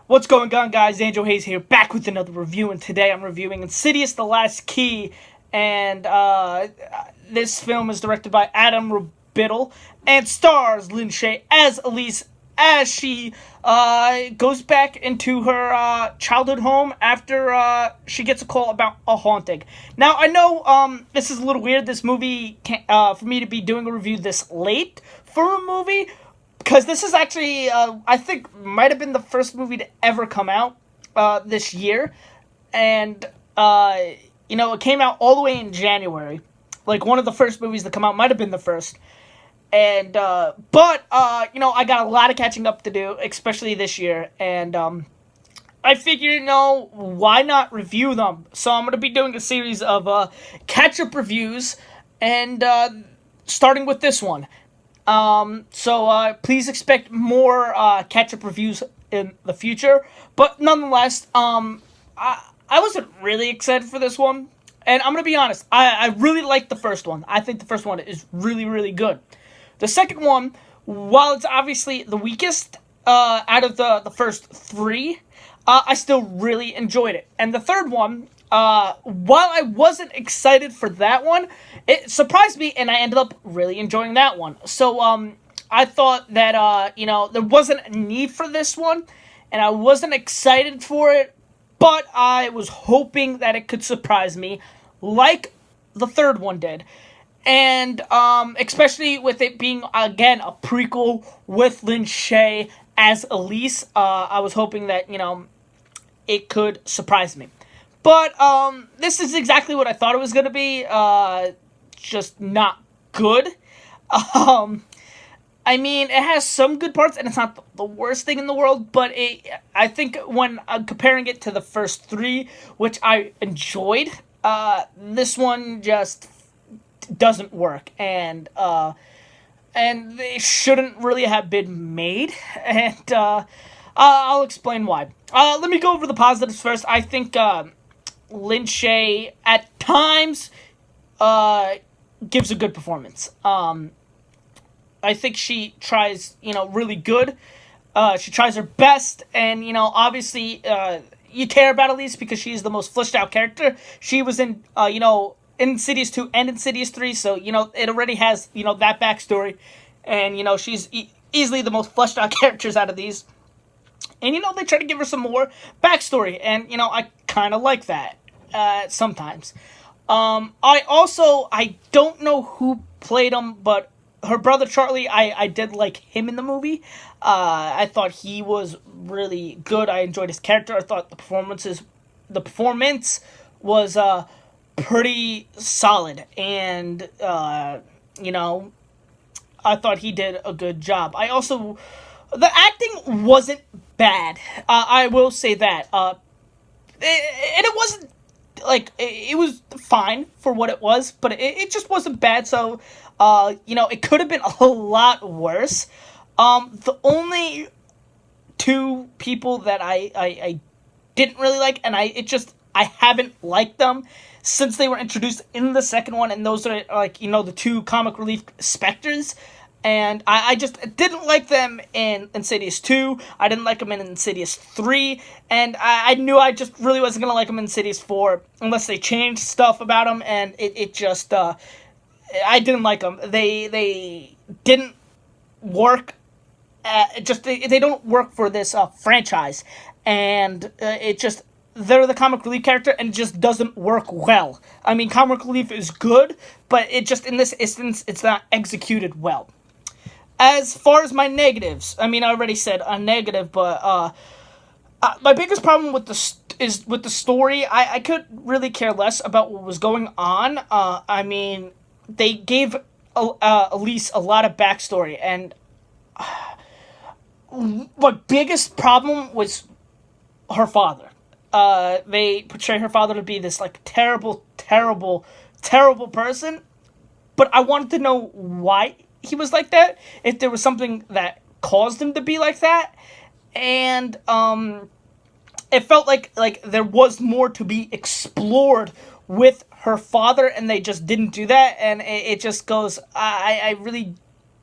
What's going on, guys? Angel Hayes here, back with another review, and today I'm reviewing Insidious: The Last Key, and this film is directed by Adam Biddle and stars Lynn Shay as Elise as she goes back into her childhood home after she gets a call about a haunting. Now, I know this is a little weird, this movie, for me to be doing a review this late for a movie, because this is actually, I think, might have been the first movie to ever come out this year. And, it came out all the way in January. Like, one of the first movies to come out, might have been the first. And, but I got a lot of catching up to do, especially this year. And, I figured, why not review them? So I'm going to be doing a series of catch-up reviews, and starting with this one. So please expect more catch-up reviews in the future. But nonetheless, I wasn't really excited for this one. And I'm going to be honest, I really liked the first one. I think the first one is really, really good. The second one, while it's obviously the weakest out of the first three, I still really enjoyed it. And the third one, while I wasn't excited for that one, it surprised me, and I ended up really enjoying that one. So, I thought that, there wasn't a need for this one, and I wasn't excited for it, but I was hoping that it could surprise me, like the third one did. And, especially with it being, again, a prequel with Lynn Shay as Elise, I was hoping that, it could surprise me. But, this is exactly what I thought it was going to be, just not good. I mean, it has some good parts, and it's not the worst thing in the world, but I think when I'm comparing it to the first three, which I enjoyed, this one just doesn't work, and they shouldn't really have been made, and I'll explain why. Let me go over the positives first. I think Lynn Shay at times gives a good performance. I think she tries, really good. She tries her best, and, obviously, you care about Elise because she's the most fleshed out character. She was in, Insidious 2 and Insidious 3, so, it already has, that backstory. And, she's easily the most fleshed out characters out of these. And, they try to give her some more backstory, and, I kind of like that, sometimes. I don't know who played him, but her brother Charlie, I did like him in the movie. I thought he was really good. I enjoyed his character. I thought the performance was, pretty solid, and I thought he did a good job. The acting wasn't bad. I will say that. And it wasn't it was fine for what it was, but it just wasn't bad. So, it could have been a lot worse. The only two people that I didn't really like, and I haven't liked them since they were introduced in the second one, and those are, the two comic relief specters, and I just didn't like them in Insidious 2, I didn't like them in Insidious 3, and I knew I just really wasn't going to like them in Insidious 4, unless they changed stuff about them, and it just, I didn't like them. They didn't work, they don't work for this franchise, and they're the comic relief character, and it just doesn't work well. I mean, comic relief is good, but it just, in this instance, it's not executed well. As far as my negatives, I mean, I already said a negative, but my biggest problem with the story. I could really care less about what was going on. I mean, they gave Elise a lot of backstory, and my biggest problem was her father. They portray her father to be this, terrible, terrible, terrible person, but I wanted to know why he was like that, if there was something that caused him to be like that, and, it felt like there was more to be explored with her father, and they just didn't do that, and it just goes, I really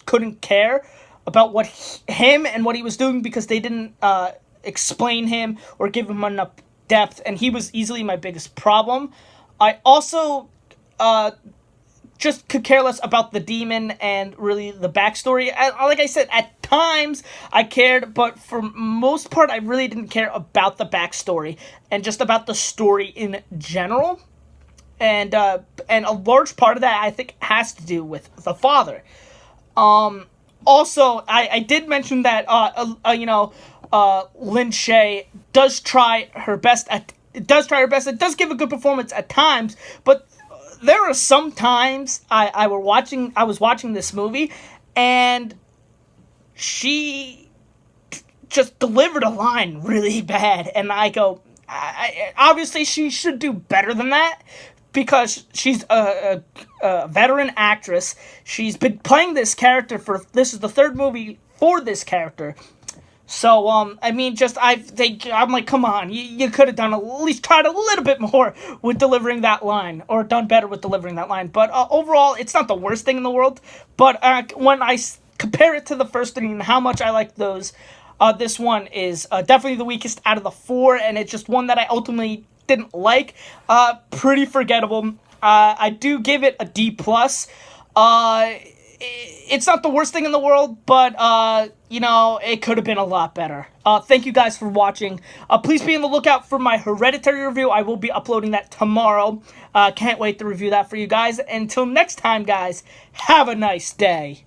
couldn't care about him and what he was doing, because they didn't, explain him or give him enough depth, and he was easily my biggest problem. I also just could care less about the demon and really the backstory. Like I said, at times I cared, but for most part I really didn't care about the backstory and just about the story in general. And a large part of that, I think, has to do with the father. Also, I did mention that Lin Shaye does try her best. It does give a good performance at times, but there are some times I was watching this movie, and she just delivered a line really bad, and I go, obviously she should do better than that, because she's a veteran actress. She's been playing this character this is the third movie for this character. So, I mean, I'm like, come on, you could have done at least tried a little bit more with delivering that line, or done better with delivering that line. But overall, it's not the worst thing in the world. But when I compare it to the first three and how much I like those, this one is definitely the weakest out of the four, and it's just one that I ultimately didn't like. Pretty forgettable. I do give it a D+. It's not the worst thing in the world, but, it could have been a lot better. Thank you guys for watching. Please be on the lookout for my Hereditary review. I will be uploading that tomorrow. Can't wait to review that for you guys. Until next time, guys, have a nice day.